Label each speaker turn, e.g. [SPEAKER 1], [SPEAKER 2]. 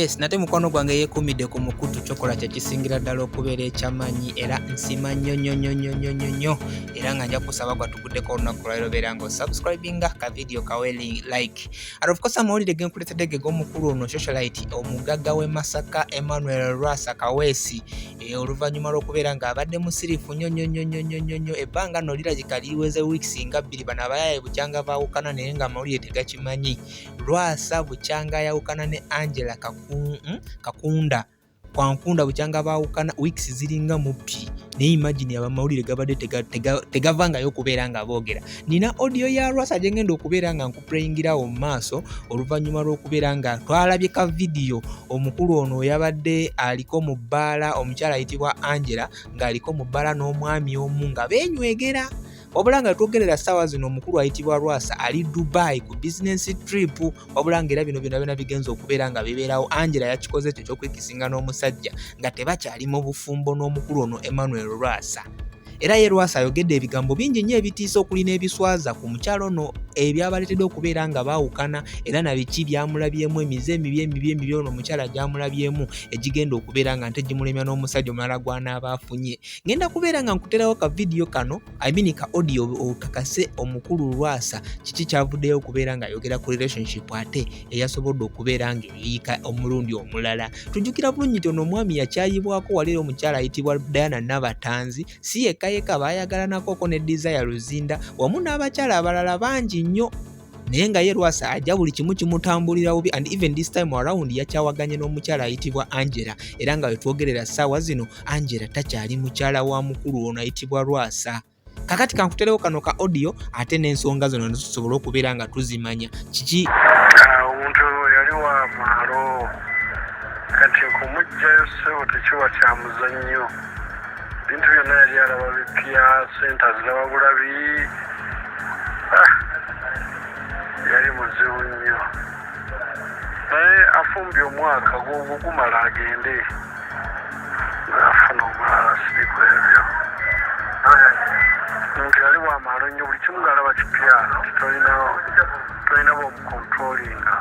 [SPEAKER 1] Yes, nate mukwano gwange yekumidde ku mukutu kyokola kyekisingira ddala okubeera ekyamanyi era nsima nnyo era nga nja kusaba gwatuguddeko olunaku lwaliro beera nga osubscribinga ka video kawe like. And of course amawulire genkuletedde ge g'omukulu ono socialite omugagga w'e Masaka Emmanuel Lwasa Kaweesi oluvannyuma lw'okubeera nga abadde musirifu nnyo ebbanga nno lirabika liweze weeks nga 2 bano abayaye bukyanga baawukana naye nga amawulire tegakimanyi. Lwasa bukyanga yawukana ne Angela Kakunda Kwankunda bukyanga baawukana weeks ziringa mu 2 naye imagine abamawulire gabadde tegavangayo okubeera nga boogera. Nina audio ya Lwasa gye ngenda okubeera nga nkuplayingirawo mu maaso oluvannyuma lw'okubeera nga twalabye ka video omukulu ono yabadde aliko mu bbaala omukyala ayitibwa Angela ng'aliko mu bbaala n'omwami omu nga beenywegera. Wabula nga twogerera ssaawa zino omukulu ayitibwa Lwasa ali Dubai ku business trip, wabula nga era bino byonna bigenza okubeera nga bibeerawo. Angela yakikoze ekyo ky'okwekisinga n'omusajja nga tebakyali mu bufumbo n'omukulu ono Emmanuel Lwasa. Era ye Lwasa ayogedde ebigambo bingi nnyo ebitiisa okuli n'ebiswaza ku mukyalo ono ebyabaleetedde okubeera nga baawukana era na biki byamulabyemu emize emibi ono omukyala gyamulabyemu egigenda okubeera nga nte gimulemya n'omusajja omulala gw'anaaba afunye. Ngenda kubeera nga nkuterawo ka video kano ka audio okakase omukulu Lwasa kiki kyavuddeyo okubeera nga ayogera ku relationship ate eyasobodde okubeera nga eyiika omulundi omulala. Tujjukira bulungi nti ono omwami yakyayibwako wali omukyala ayitibwa Diana Nabatanzi si yekka baayagalanako ne Desire Luzinda wamu n'abakyala abalala bangi nnyo naye nga ye Lwasa ajja buli kimu kimutambulira bubi and even this time around yakyawaganye n'omukyala ayitibwa Angela era nga wetwogerera ssaawa zino Angela takyali mukyala wa mukulu ono ayitibwa Lwasa. Kakati kankuterewo kano ka audio ate n'ensonga zino netusobola okubeera nga tuzimanya kiki
[SPEAKER 2] omuntu yali wa maalo kati kumugjayo ssebo tekiwa kya muzannyo. Bintu byonna yali alaba bipya sente aziraba bulabi yali muzibu nnyo naye afumbye omwaka gumala agende ng'afuna omulala siriku ebyo. Omuntu yali wamaalo nnyo buli kimu ng'alaba kipya tolina b'omukontrolinga.